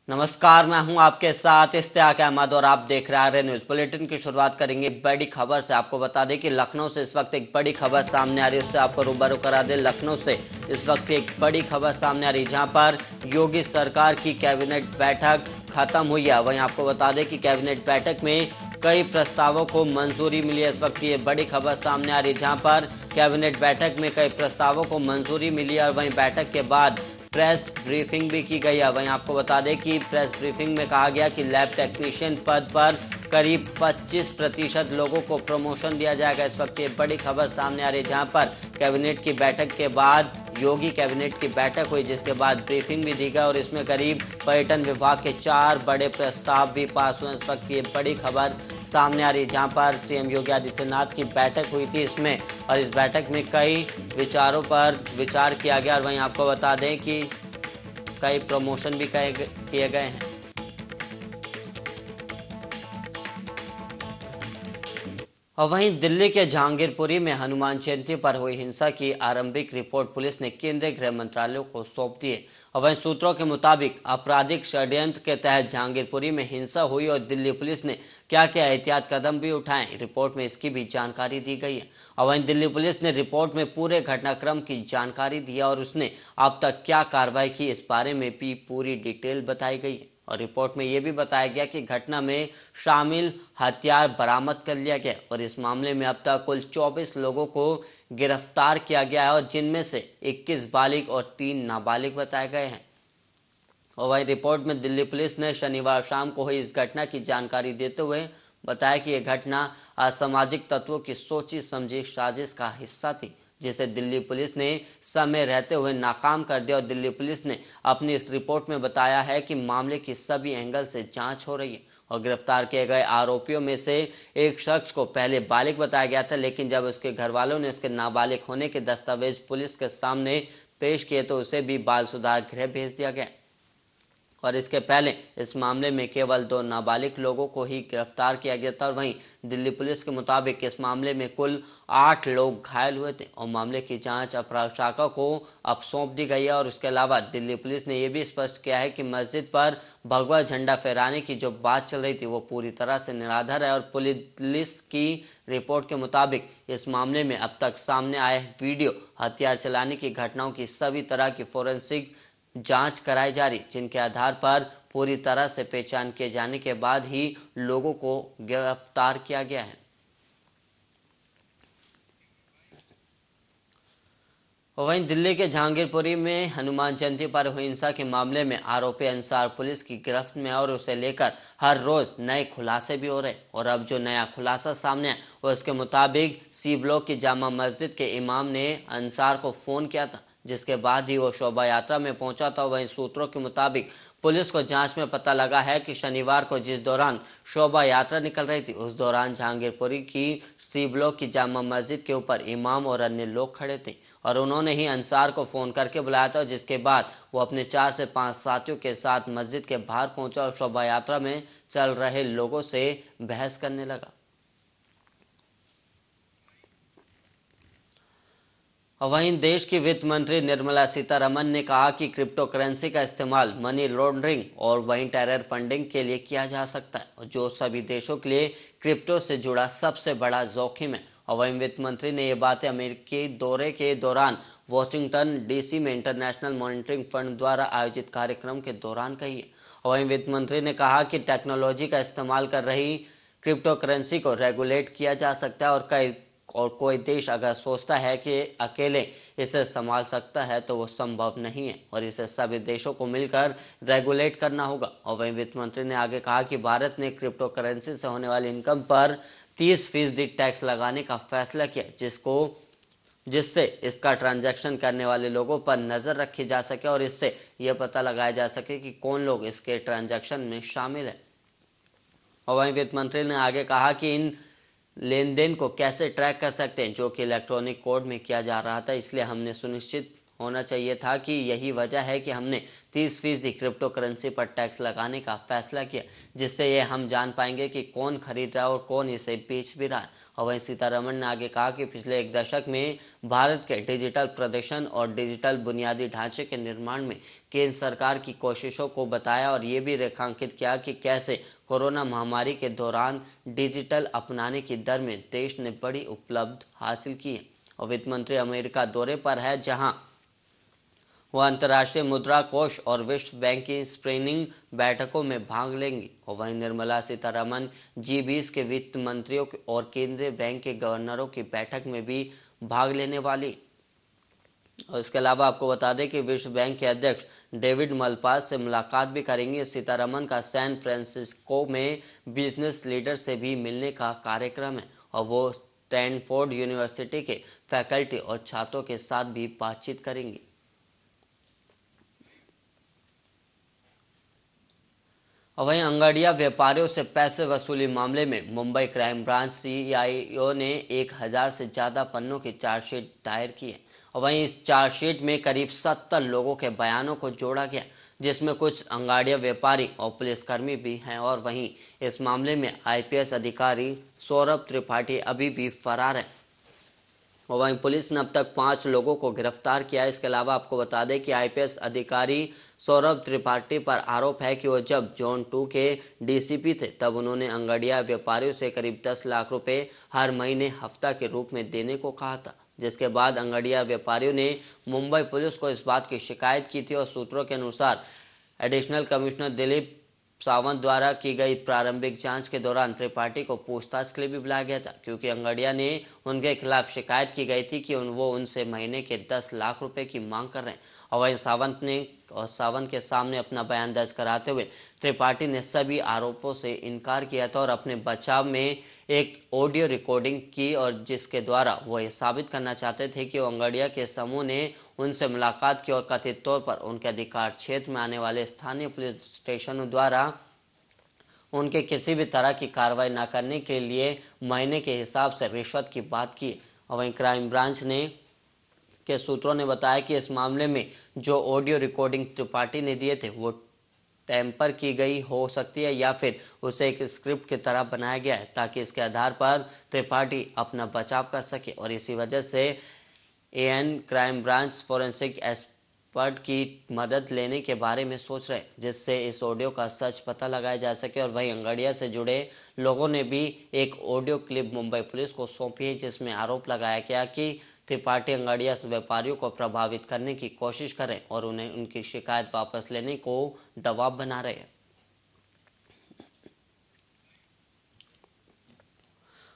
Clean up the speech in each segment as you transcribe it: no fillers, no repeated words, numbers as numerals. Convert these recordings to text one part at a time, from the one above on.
नमस्कार, मैं हूं आपके साथ इश्तियाक अहमद और आप देख रहे हैं न्यूज बुलेटिन की शुरुआत करेंगे बड़ी खबर से। आपको बता दें कि लखनऊ से इस वक्त एक बड़ी खबर सामने आ रही है, उससे आपको रूबरू करा दें। लखनऊ से इस वक्त एक बड़ी खबर सामने आ रही है जहां पर योगी सरकार की कैबिनेट बैठक खत्म हुई है। वहीं आपको बता दें कि कैबिनेट बैठक में कई प्रस्तावों को मंजूरी मिली है। इस वक्त ये बड़ी खबर सामने आ रही है जहां पर कैबिनेट बैठक में कई प्रस्तावों को मंजूरी मिली है और वहीं बैठक के बाद प्रेस ब्रीफिंग भी की गई है। वहीं आपको बता दें कि प्रेस ब्रीफिंग में कहा गया कि लैब टेक्नीशियन पद पर करीब 25% लोगों को प्रमोशन दिया जाएगा। इस वक्त ये बड़ी खबर सामने आ रही है जहां पर कैबिनेट की बैठक के बाद योगी कैबिनेट की बैठक हुई, जिसके बाद ब्रीफिंग भी दी गई और इसमें करीब पर्यटन विभाग के 4 बड़े प्रस्ताव भी पास हुए। इस वक्त ये बड़ी खबर सामने आ रही है जहां पर सीएम योगी आदित्यनाथ की बैठक हुई थी इसमें, और इस बैठक में कई विचारों पर विचार किया गया। और वहीं आपको बता दें कि कई प्रमोशन भी किए गए हैं। और वहीं दिल्ली के जहांगीरपुरी में हनुमान जयंती पर हुई हिंसा की आरंभिक रिपोर्ट पुलिस ने केंद्रीय गृह मंत्रालय को सौंप दी है। और वहीं सूत्रों के मुताबिक आपराधिक षड्यंत्र के तहत जहांगीरपुरी में हिंसा हुई और दिल्ली पुलिस ने क्या क्या एहतियात कदम भी उठाए, रिपोर्ट में इसकी भी जानकारी दी गई है। और वहीं दिल्ली पुलिस ने रिपोर्ट में पूरे घटनाक्रम की जानकारी दी और उसने अब तक क्या कार्रवाई की इस बारे में भी पूरी डिटेल बताई गई है। और रिपोर्ट में यह भी बताया गया कि घटना में शामिल हथियार बरामद कर लिया गया और इस मामले में अब तक कुल 24 लोगों को गिरफ्तार किया गया है और जिनमें से 21 बालिग और 3 नाबालिग बताए गए हैं। और वहीं रिपोर्ट में दिल्ली पुलिस ने शनिवार शाम को हुई इस घटना की जानकारी देते हुए बताया कि यह घटना असामाजिक तत्वों की सोची समझी साजिश का हिस्सा थी, जिसे दिल्ली पुलिस ने समय रहते हुए नाकाम कर दिया। और दिल्ली पुलिस ने अपनी इस रिपोर्ट में बताया है कि मामले की सभी एंगल से जांच हो रही है और गिरफ्तार किए गए आरोपियों में से एक शख्स को पहले बालिग बताया गया था, लेकिन जब उसके घर वालों ने उसके नाबालिग होने के दस्तावेज पुलिस के सामने पेश किए तो उसे भी बाल सुधार गृह भेज दिया गया। और इसके पहले इस मामले में केवल 2 नाबालिग लोगों को ही गिरफ्तार किया गया था। और वहीं दिल्ली पुलिस के मुताबिक इस मामले में कुल 8 लोग घायल हुए थे और मामले की जांच अपराध शाखा को अब सौंप दी गई है। और इसके अलावा दिल्ली पुलिस ने यह भी स्पष्ट किया है कि मस्जिद पर भगवा झंडा फहराने की जो बात चल रही थी वो पूरी तरह से निराधार है। और पुलिस की रिपोर्ट के मुताबिक इस मामले में अब तक सामने आए वीडियो हथियार चलाने की घटनाओं की सभी तरह की फोरेंसिक जांच कराई जा रही, जिनके आधार पर पूरी तरह से पहचान किए जाने के बाद ही लोगों को गिरफ्तार किया गया है। वहीं दिल्ली के जहांगीरपुरी में हनुमान जयंती पर हुई हिंसा के मामले में आरोपी अंसार पुलिस की गिरफ्त में और उसे लेकर हर रोज नए खुलासे भी हो रहे। और अब जो नया खुलासा सामने है उसके मुताबिक सी ब्लॉक की जामा मस्जिद के इमाम ने अंसार को फोन किया था, जिसके बाद ही वो शोभा यात्रा में पहुंचा था। वहीं सूत्रों के मुताबिक पुलिस को जांच में पता लगा है कि शनिवार को जिस दौरान शोभा यात्रा निकल रही थी उस दौरान जहांगीरपुरी की सी ब्लॉक की जामा मस्जिद के ऊपर इमाम और अन्य लोग खड़े थे और उन्होंने ही अंसार को फोन करके बुलाया था, जिसके बाद वो अपने 4 से 5 साथियों के साथ मस्जिद के बाहर पहुंचा और शोभा यात्रा में चल रहे लोगों से बहस करने लगा। वहीं देश की वित्त मंत्री निर्मला सीतारमण ने कहा कि क्रिप्टो करेंसी का इस्तेमाल मनी लॉन्ड्रिंग और वहीं टेरर फंडिंग के लिए किया जा सकता है, जो सभी देशों के लिए क्रिप्टो से जुड़ा सबसे बड़ा जोखिम है। और वहीं वित्त मंत्री ने ये बातें अमेरिकी दौरे के दौरान वॉशिंगटन डीसी में इंटरनेशनल मॉनिटरिंग फंड द्वारा आयोजित कार्यक्रम के दौरान कही है। और वहीं वित्त मंत्री ने कहा कि टेक्नोलॉजी का इस्तेमाल कर रही क्रिप्टो करेंसी को रेगुलेट किया जा सकता है और कोई देश अगर सोचता है कि अकेले इसे संभाल सकता है तो वो संभव नहीं है और इसे सभी देशों को मिलकर रेगुलेट करना होगा। और वहीं वित्त मंत्री ने आगे कहा कि भारत ने क्रिप्टो करेंसी से होने वाली इनकम पर 30% टैक्स लगाने का फैसला किया, जिससे इसका ट्रांजैक्शन करने वाले लोगों पर नजर रखी जा सके और इससे यह पता लगाया जा सके कि कौन लोग इसके ट्रांजैक्शन में शामिल है। और वहीं वित्त मंत्री ने आगे कहा कि इन लेन देन को कैसे ट्रैक कर सकते हैं, जो कि इलेक्ट्रॉनिक कोड में किया जा रहा था, इसलिए हमने सुनिश्चित होना चाहिए था कि यही वजह है कि हमने 30% क्रिप्टो करेंसी पर टैक्स लगाने का फैसला किया, जिससे ये हम जान पाएंगे कि कौन खरीद रहा है और कौन इसे बेच भी रहा है। और वहीं सीतारमण ने आगे कहा कि पिछले एक दशक में भारत के डिजिटल प्रदर्शन और डिजिटल बुनियादी ढांचे के निर्माण में केंद्र सरकार की कोशिशों को बताया और ये भी रेखांकित किया कि कैसे कोरोना महामारी के दौरान डिजिटल अपनाने की दर में देश ने बड़ी उपलब्धि हासिल की है। और वित्त मंत्री अमेरिका दौरे पर है, जहां वह अंतर्राष्ट्रीय मुद्रा कोष और विश्व बैंक की स्क्रीनिंग बैठकों में भाग लेंगी। और वहीं निर्मला सीतारमण G20 के वित्त मंत्रियों और केंद्रीय बैंक के गवर्नरों की बैठक में भी भाग लेने वाली। और इसके अलावा आपको बता दें कि विश्व बैंक के अध्यक्ष डेविड मलपास से मुलाकात भी करेंगे। सीतारमण का सैन फ्रांसिस्को में बिजनेस लीडर से भी मिलने का कार्यक्रम है और वो स्टैनफोर्ड यूनिवर्सिटी के फैकल्टी और छात्रों के साथ भी बातचीत करेंगी। और वहीं अंगड़िया व्यापारियों से पैसे वसूली मामले में मुंबई क्राइम ब्रांच CIO ने 1000 से ज्यादा पन्नों की चार्जशीट दायर की है। और वहीं इस चार्जशीट में करीब 70 लोगों के बयानों को जोड़ा गया, जिसमें कुछ अंगाड़िया व्यापारी और पुलिसकर्मी भी हैं। और वहीं इस मामले में IPS अधिकारी सौरभ त्रिपाठी अभी भी फरार है। और वहीं पुलिस ने अब तक 5 लोगों को गिरफ्तार किया है। इसके अलावा आपको बता दें कि IPS अधिकारी सौरभ त्रिपाठी पर आरोप है कि वो जब जोन 2 के DCP थे, तब उन्होंने अंगड़िया व्यापारियों से करीब 10 लाख रुपए हर महीने हफ्ता के रूप में देने को कहा था, जिसके बाद अंगड़िया व्यापारियों ने मुंबई पुलिस को इस बात की शिकायत की थी। और सूत्रों के अनुसार एडिशनल कमिश्नर दिलीप सावंत द्वारा की गई प्रारंभिक जांच के दौरान त्रिपाठी को पूछताछ के लिए भी बुलाया गया था, क्योंकि अंगड़िया ने उनके खिलाफ शिकायत की गई थी कि वो उनसे महीने के 10 लाख रुपए की मांग कर रहे हैं। और वहीं सावंत के सामने अपना बयान दर्ज कराते हुए त्रिपाठी ने सभी आरोपों से इनकार किया था और अपने बचाव में एक ऑडियो रिकॉर्डिंग की, और जिसके द्वारा वो ये साबित करना चाहते थे कि अंगड़िया के समूह ने उनसे मुलाकात की और कथित तौर पर उनके अधिकार क्षेत्र में आने वाले स्थानीय पुलिस स्टेशनों द्वारा उनके किसी भी तरह की कार्रवाई न करने के लिए महीने के हिसाब से रिश्वत की बात की। और वहीं क्राइम ब्रांच के सूत्रों ने बताया कि इस मामले में जो ऑडियो रिकॉर्डिंग त्रिपाठी ने दिए थे वो टेम्पर की गई हो सकती है या फिर उसे एक स्क्रिप्ट की तरह बनाया गया है, ताकि इसके आधार पर त्रिपाठी अपना बचाव कर सके। और इसी वजह से AN crime branch forensic expert की मदद लेने के बारे में सोच रहे, जिससे इस ऑडियो का सच पता लगाया जा सके। और वहीं अंगड़िया से जुड़े लोगों ने भी एक ऑडियो क्लिप मुंबई पुलिस को सौंपी है, जिसमें आरोप लगाया गया कि त्रिपाठी अंगड़िया व्यापारियों को प्रभावित करने की कोशिश करें और उन्हें उनकी शिकायत वापस लेने को दबाव बना रहे हैं।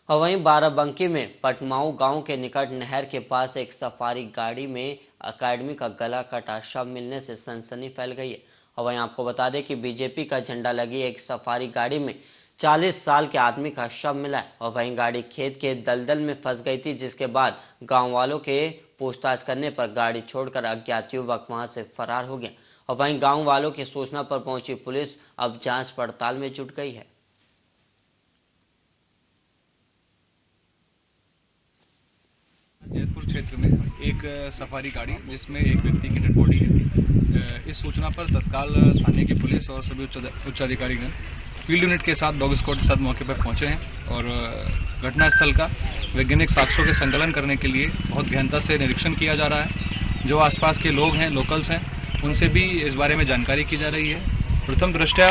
और वहीं बाराबंकी में पटमाऊ गांव के निकट नहर के पास एक सफारी गाड़ी में अकादमी का गला कटा शव मिलने से सनसनी फैल गई है। और वहीं आपको बता दें कि बीजेपी का झंडा लगी एक सफारी गाड़ी में 40 साल के आदमी का शव मिला है। और वहीं गाड़ी खेत के दलदल में फंस गई थी, जिसके बाद गांव वालों के पूछताछ करने पर गाड़ी छोड़कर अज्ञात युवक वहां से फरार हो गया। और वहीं गांव वालों की सूचना पर पहुंची पुलिस अब जांच पड़ताल में जुट गई है। जैतपुर क्षेत्र में एक सफारी गाड़ी जिसमें एक व्यक्ति की डेड बॉडी है। इस सूचना पर तत्काल थाने की पुलिस और सभी उच्च अधिकारीगण फील्ड यूनिट के साथ डॉग स्क्वाड के साथ मौके पर पहुंचे हैं और घटनास्थल का वैज्ञानिक साक्ष्यों के संकलन करने के लिए बहुत गहनता से निरीक्षण किया जा रहा है। जो आसपास के लोग हैं, लोकल्स हैं, उनसे भी इस बारे में जानकारी की जा रही है। प्रथम दृष्टया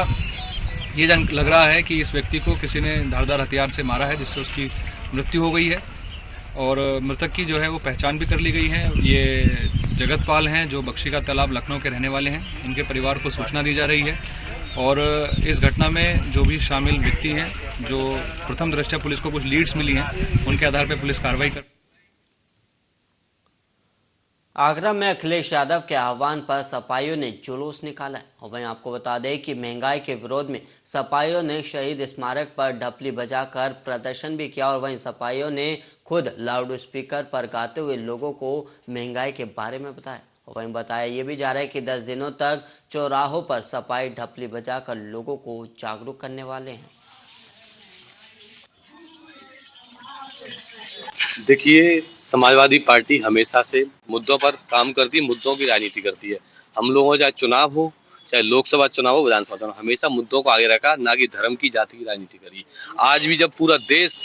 ये लग रहा है कि इस व्यक्ति को किसी ने धारदार हथियार से मारा है, जिससे उसकी मृत्यु हो गई है। और मृतक की जो है वो पहचान भी कर ली गई है। ये जगतपाल हैं, जो बख्शी का तालाब लखनऊ के रहने वाले हैं। इनके परिवार को सूचना दी जा रही है और इस घटना में जो भी शामिल व्यक्ति हैं, जो प्रथम दृष्टया पुलिस को कुछ लीड्स मिली हैं, उनके आधार पर पुलिस कार्रवाई कर। आगरा में अखिलेश यादव के आह्वान पर सपाइयों ने जुलूस निकाला। और वहीं आपको बता दें कि महंगाई के विरोध में सपाइयों ने शहीद स्मारक पर ढपली बजाकर प्रदर्शन भी किया। और वहीं सपाइयों ने खुद लाउड स्पीकर पर गाते हुए लोगों को महंगाई के बारे में बताया। और वहीं बताया ये भी जा रहा है कि 10 दिनों तक चौराहों पर सपाई ढपली बजाकर लोगों को जागरूक करने वाले हैं। देखिए, समाजवादी पार्टी हमेशा से मुद्दों पर काम करती है, मुद्दों की राजनीति करती है। हम लोगों चाहे चुनाव हो, चाहे लोकसभा चुनाव हो, विधानसभा चुनाव, हमेशा मुद्दों को आगे रखा, ना कि धर्म की, जाति की राजनीति करी। आज भी जब पूरा देश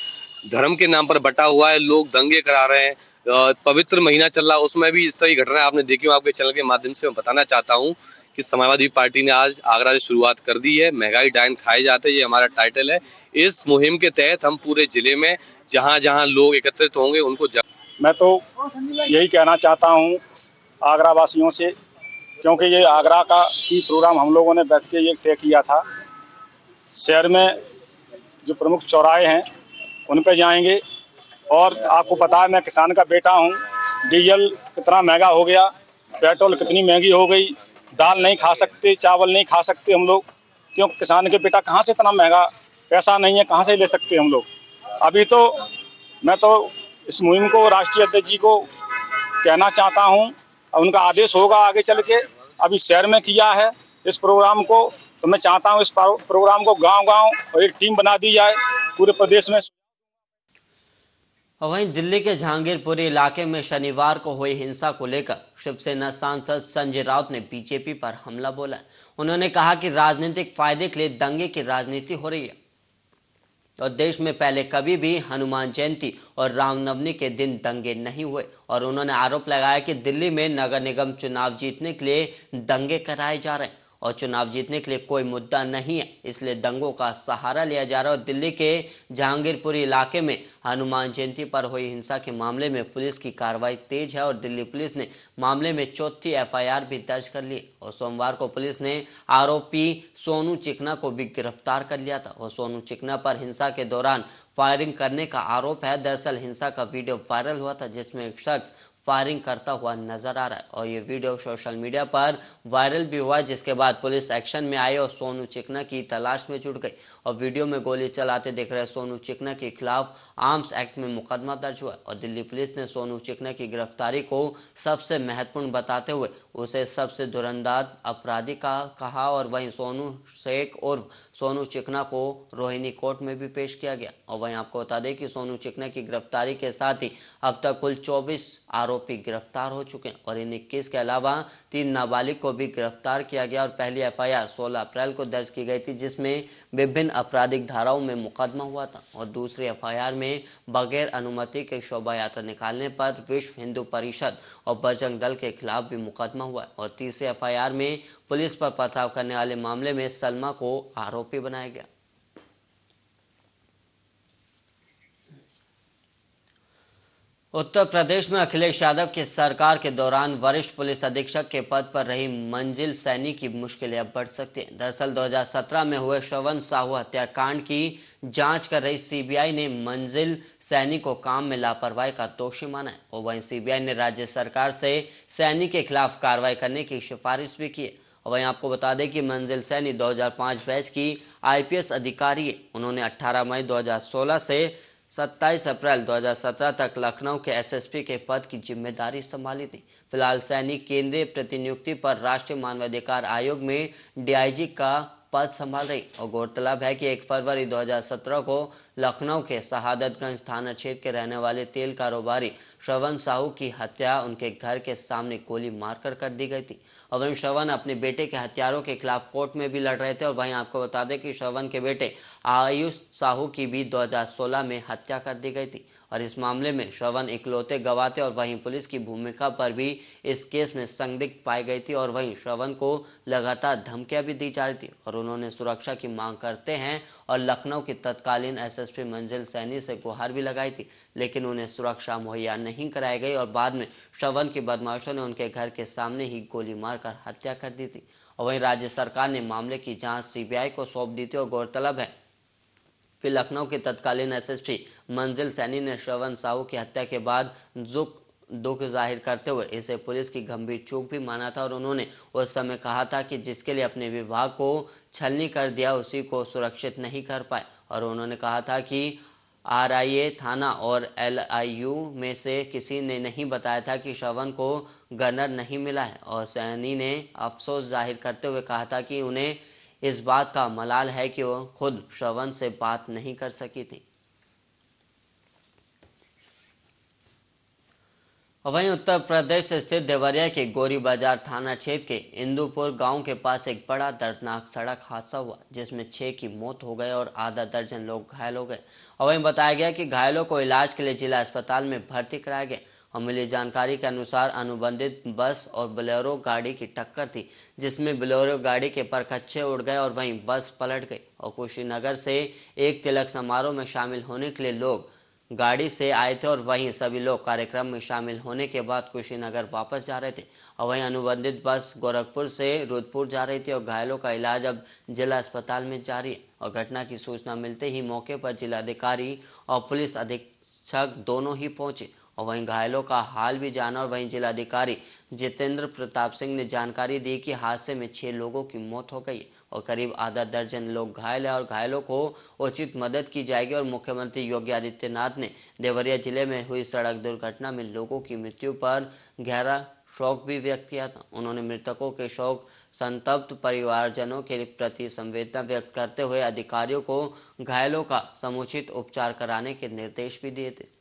धर्म के नाम पर बटा हुआ है, लोग दंगे करा रहे हैं, पवित्र महीना चल रहा है, उसमें भी इस तरह की घटनाएं आपने देखी हो। आपके चैनल के माध्यम से मैं बताना चाहता हूँ कि समाजवादी पार्टी ने आज आगरा से शुरुआत कर दी है। महंगाई डायन खाए जाते, ये हमारा टाइटल है। इस मुहिम के तहत हम पूरे जिले में जहां जहां लोग एकत्रित होंगे उनको मैं तो यही कहना चाहता हूँ आगरा वासियों से, क्योंकि ये आगरा का ही प्रोग्राम हम लोगों ने बैठ के ये तय किया था। शहर में जो प्रमुख चौराहे हैं उन पे जाएंगे। और आपको पता है मैं किसान का बेटा हूँ, डीजल कितना महंगा हो गया, पेट्रोल कितनी महंगी हो गई, दाल नहीं खा सकते, चावल नहीं खा सकते हम लोग, क्योंकि किसान के बेटा कहाँ से इतना महंगा पैसा नहीं है, कहाँ से ले सकते हम लोग। अभी तो मैं तो इस मुहिम को राष्ट्रीय अध्यक्ष जी को कहना चाहता हूं, उनका आदेश होगा आगे चल के। अभी शहर में किया है इस प्रोग्राम को, तो मैं चाहता हूं इस प्रोग्राम को गांव-गांव और एक टीम बना दी जाए पूरे प्रदेश में। वहीं दिल्ली के जहांगीरपुरी इलाके में शनिवार को हुई हिंसा को लेकर शिवसेना सांसद संजय राउत ने बीजेपी पर हमला बोला। उन्होंने कहा कि राजनीतिक फायदे के लिए दंगे की राजनीति हो रही है और देश में पहले कभी भी हनुमान जयंती और रामनवमी के दिन दंगे नहीं हुए। और उन्होंने आरोप लगाया कि दिल्ली में नगर निगम चुनाव जीतने के लिए दंगे कराए जा रहे हैं और चुनाव जीतने के लिए कोई मुद्दा नहीं है, इसलिए दंगों का सहारा लिया जा रहा है। और दिल्ली के जहांगीरपुरी इलाके में हनुमान जयंती पर हुई हिंसा के मामले में पुलिस की कार्रवाई तेज है और दिल्ली पुलिस ने मामले में चौथी एफआईआर भी दर्ज कर ली और सोमवार को पुलिस ने आरोपी सोनू चिकना को भी गिरफ्तार कर लिया था। और सोनू चिकना पर हिंसा के दौरान फायरिंग करने का आरोप है। दरअसल हिंसा का वीडियो वायरल हुआ था जिसमें एक शख्स फायरिंग करता हुआ नजर आ रहा है और ये वीडियो सोशल मीडिया पर वायरल भी हुआ, जिसके बाद पुलिस एक्शन में आई और सोनू चिकना की तलाश में जुट गई। और वीडियो में गोली चलाते दिख रहे सोनू चिकना के खिलाफ आर्म्स एक्ट में मुकदमा दर्ज हुआ और दिल्ली पुलिस ने सोनू चिकना की गिरफ्तारी को सबसे महत्वपूर्ण बताते हुए उसे सबसे धुरंधर अपराधी का कहा। और वहीं सोनू शेख और सोनू चिकना को रोहिणी कोर्ट में भी पेश किया गया। और वहीं आपको बता दें कि सोनू चिकना की गिरफ्तारी के साथ ही अब तक कुल 24 आरोपी गिरफ्तार हो चुके हैं और इन 21 के अलावा 3 नाबालिग को भी गिरफ्तार किया गया। और पहली एफआईआर 16 अप्रैल को दर्ज की गई थी जिसमें विभिन्न आपराधिक धाराओं में मुकदमा हुआ था और दूसरी एफआईआर में बगैर अनुमति के शोभा यात्रा निकालने पर विश्व हिंदू परिषद और बजरंग दल के खिलाफ भी मुकदमा हुआ और तीसरी एफआईआर में पुलिस पर पथराव करने वाले मामले में सलमा को आरोपी बनाया गया। उत्तर प्रदेश में अखिलेश यादव की सरकार के दौरान वरिष्ठ पुलिस अधीक्षक के पद पर रही मंजिल सैनी की मुश्किलें अब बढ़ सकती हैं। दरअसल 2017 में हुए श्रवण साहू हत्याकांड की जांच कर रही सीबीआई ने मंजिल सैनी को काम में लापरवाही का दोषी माना है और वहीं सीबीआई ने राज्य सरकार से सैनी के खिलाफ कार्रवाई करने की सिफारिश भी की है। और वहीं आपको बता दें कि मंजिल सैनी 2005 बैच की आईपीएस अधिकारी है। उन्होंने 18 मई 2016 से 27 अप्रैल 2017 तक लखनऊ के एसएसपी के पद की जिम्मेदारी संभाली थी। फिलहाल सैनी केंद्रीय प्रतिनियुक्ति पर राष्ट्रीय मानवाधिकार आयोग में डीआईजी का पद संभाल रही और गौरतलब है कि 1 फरवरी 2017 को लखनऊ के शहादतगंज थाना क्षेत्र के रहने वाले तेल कारोबारी श्रवण साहू की हत्या उनके घर के सामने गोली मारकर कर दी गई थी। और वहीं श्रवण अपने बेटे के हत्यारों के खिलाफ कोर्ट में भी लड़ रहे थे और वहीं आपको बता दें कि श्रवण के बेटे आयुष साहू की भी 2016 में हत्या कर दी गई थी और इस मामले में श्रवण इकलौते गवाह थे और वहीं पुलिस की भूमिका पर भी इस केस में संदिग्ध पाई गई थी और वहीं श्रवण को लगातार धमकियां भी दी जा रही थी और उन्होंने सुरक्षा की मांग करते हैं और लखनऊ की तत्कालीन एसएसपी मंजिल सैनी से गुहार भी लगाई थी, लेकिन उन्हें सुरक्षा मुहैया नहीं कराई गई और बाद में श्रवण की बदमाशों ने उनके घर के सामने ही गोली मारकर हत्या कर दी थी। और वहीं राज्य सरकार ने मामले की जांच सीबीआई को सौंप दी थी और गौरतलब है कि लखनऊ के तत्कालीन एसएसपी मंजिल सैनी ने श्रवण साहू की हत्या के बाद दुख जाहिर करते हुए इसे पुलिस की गंभीर चूक भी माना था और उन्होंने उस समय कहा था कि जिसके लिए अपने विभाग को छलनी कर दिया उसी को सुरक्षित नहीं कर पाए। और उन्होंने कहा था कि आरआईए थाना और एलआईयू में से किसी ने नहीं बताया था कि श्रवण को गनर नहीं मिला है। और सैनी ने अफसोस जाहिर करते हुए कहा था कि उन्हें इस बात का मलाल है कि वो खुद श्रवण से बात नहीं कर सकी थी। वहीं उत्तर प्रदेश स्थित देवरिया के गोरी बाजार थाना क्षेत्र के इंदुपुर गांव के पास एक बड़ा दर्दनाक सड़क हादसा हुआ, जिसमें 6 की मौत हो गई और आधा दर्जन लोग घायल हो गए। और वहीं बताया गया कि घायलों को इलाज के लिए जिला अस्पताल में भर्ती कराया गया। और मिली जानकारी के अनुसार अनुबंधित बस और बोलेरो गाड़ी की टक्कर थी, जिसमें बोलेरो गाड़ी के परखच्चे उड़ गए और वहीं बस पलट गई। और कुशीनगर से एक तिलक समारोह में शामिल होने के लिए लोग गाड़ी से आए थे और वहीं सभी लोग कार्यक्रम में शामिल होने के बाद कुशीनगर वापस जा रहे थे। और वहीं अनुबंधित बस गोरखपुर से रुद्रपुर जा रही थी और घायलों का इलाज अब जिला अस्पताल में जारी है। और घटना की सूचना मिलते ही मौके पर जिलाधिकारी और पुलिस अधीक्षक दोनों ही पहुंचे और वहीं घायलों का हाल भी जाना। और वहीं जिलाधिकारी जितेंद्र प्रताप सिंह ने जानकारी दी कि हादसे में 6 लोगों की मौत हो गई और करीब आधा दर्जन लोग घायल हैं और घायलों को उचित मदद की जाएगी। और मुख्यमंत्री योगी आदित्यनाथ ने देवरिया जिले में हुई सड़क दुर्घटना में लोगों की मृत्यु पर गहरा शोक भी व्यक्त किया था। उन्होंने मृतकों के शोक संतप्त परिवारजनों के प्रति संवेदना व्यक्त करते हुए अधिकारियों को घायलों का समुचित उपचार कराने के निर्देश भी दिए थे।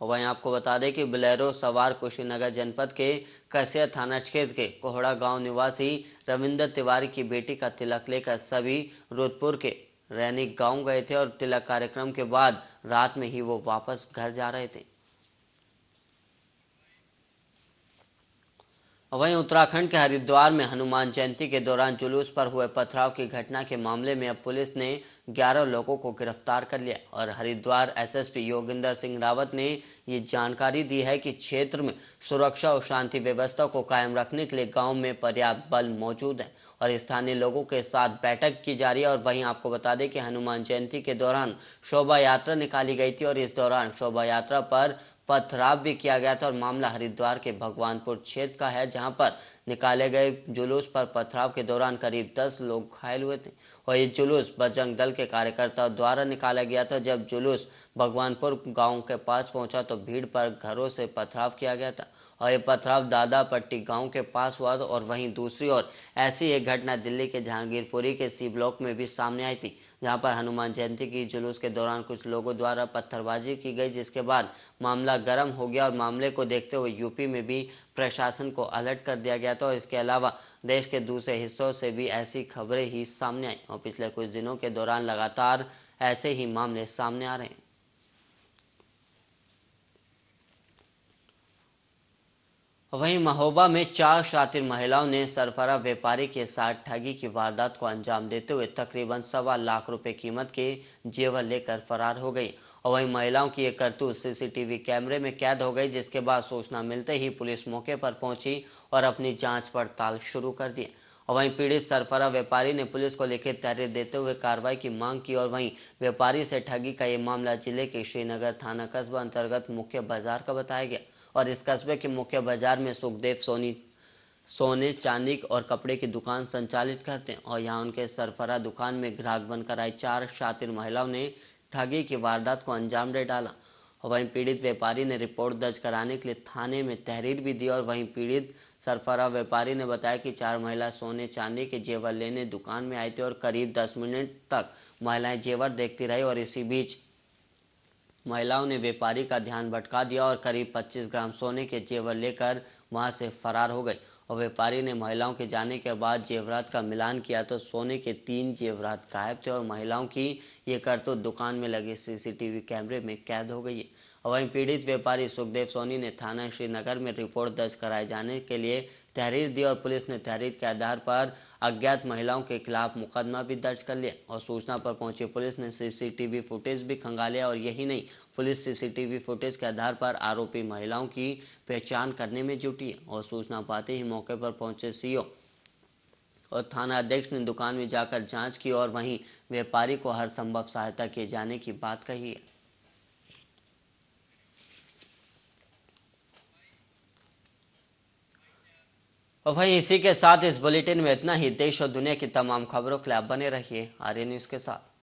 वहीं आपको बता दें कि बोलेरो सवार कुशीनगर जनपद के कसिया थाना क्षेत्र के कोहड़ा गांव निवासी रविंद्र तिवारी की बेटी का तिलक लेकर सभी रुद्रपुर के रैनिक गांव गए थे और तिलक कार्यक्रम के बाद रात में ही वो वापस घर जा रहे थे। वहीं उत्तराखंड के हरिद्वार में हनुमान जयंती के दौरान जुलूस पर हुए पथराव की घटना के मामले में अब पुलिस ने 11 लोगों को गिरफ्तार कर लिया और हरिद्वार एसएसपी योगिंदर सिंह रावत ने ये जानकारी दी है कि क्षेत्र में सुरक्षा और शांति व्यवस्था को कायम रखने के लिए गांव में पर्याप्त बल मौजूद है और स्थानीय लोगों के साथ बैठक की जा रही है। और वहीं आपको बता दें कि हनुमान जयंती के दौरान शोभा यात्रा निकाली गई थी और इस दौरान शोभा यात्रा पर पथराव भी किया गया था। और मामला हरिद्वार के भगवानपुर क्षेत्र का है, जहां पर निकाले गए जुलूस पर पथराव के दौरान करीब 10 लोग घायल हुए थे और ये जुलूस बजरंग दल के कार्यकर्ताओं द्वारा निकाला गया था। जब जुलूस भगवानपुर गांव के पास पहुंचा तो भीड़ पर घरों से पथराव किया गया था और ये पथराव दादा पट्टी गांव के पास हुआ था। और वहीं दूसरी ओर ऐसी एक घटना दिल्ली के जहांगीरपुरी के सी ब्लॉक में भी सामने आई थी, जहां पर हनुमान जयंती की जुलूस के दौरान कुछ लोगों द्वारा पत्थरबाजी की गई, जिसके बाद मामला गर्म हो गया और मामले को देखते हुए यूपी में भी प्रशासन को अलर्ट कर दिया गया था। और इसके अलावा देश के दूसरे हिस्सों से भी ऐसी खबरें ही सामने आई और पिछले कुछ दिनों के दौरान लगातार ऐसे ही मामले सामने आ रहे हैं। वहीं महोबा में 4 शातिर महिलाओं ने सरफरा व्यापारी के साथ ठगी की वारदात को अंजाम देते हुए तकरीबन 1.25 लाख रुपए कीमत के जेवर लेकर फरार हो गई। और वहीं महिलाओं की एक करतूत सीसीटीवी कैमरे में कैद हो गई, जिसके बाद सूचना मिलते ही पुलिस मौके पर पहुंची और अपनी जांच पड़ताल शुरू कर दी। और वहीं पीड़ित सरफरा व्यापारी ने पुलिस को लिखित तहरीर देते हुए कार्रवाई की मांग की। और वहीं व्यापारी से ठगी का ये मामला जिले के श्रीनगर थाना कस्बा अंतर्गत मुख्य बाजार का बताया गया और इस कस्बे के मुख्य बाजार में सुखदेव सोने चांदी और कपड़े की दुकान संचालित करते हैं और यहाँ उनके सरफरा दुकान में ग्राहक बनकर आई 4 शातिर महिलाओं ने ठगी की वारदात को अंजाम दे डाला। और वहीं पीड़ित व्यापारी ने रिपोर्ट दर्ज कराने के लिए थाने में तहरीर भी दी। और वहीं पीड़ित सरफरा व्यापारी ने बताया कि 4 महिला सोने चांदी के जेवर लेने दुकान में आए थे और करीब 10 मिनट तक महिलाएं जेवर देखती रही और इसी बीच महिलाओं ने व्यापारी का ध्यान भटका दिया और करीब 25 ग्राम सोने के जेवर लेकर वहां से फरार हो गए। और व्यापारी ने महिलाओं के जाने के बाद जेवरात का मिलान किया तो सोने के 3 जेवरात गायब थे और महिलाओं की ये करतूत दुकान में लगे सीसीटीवी कैमरे में कैद हो गई है। और वहीं पीड़ित व्यापारी सुखदेव सोनी ने थाना श्रीनगर में रिपोर्ट दर्ज कराए जाने के लिए तहरीर दी और पुलिस ने तहरीर के आधार पर अज्ञात महिलाओं के खिलाफ मुकदमा भी दर्ज कर लिया। और सूचना पर पहुंची पुलिस ने सीसीटीवी फुटेज भी खंगालिया और यही नहीं, पुलिस सीसीटीवी फुटेज के आधार पर आरोपी महिलाओं की पहचान करने में जुटी है। और सूचना पाते ही मौके पर पहुंचे सीओ और थाना अध्यक्ष ने दुकान में जाकर जांच की और वहीं व्यापारी को हर संभव सहायता किए जाने की बात कही है। और वहीं इसी के साथ इस बुलेटिन में इतना ही। देश और दुनिया की तमाम खबरों के लिए आप बने रहिए आर्य न्यूज के साथ।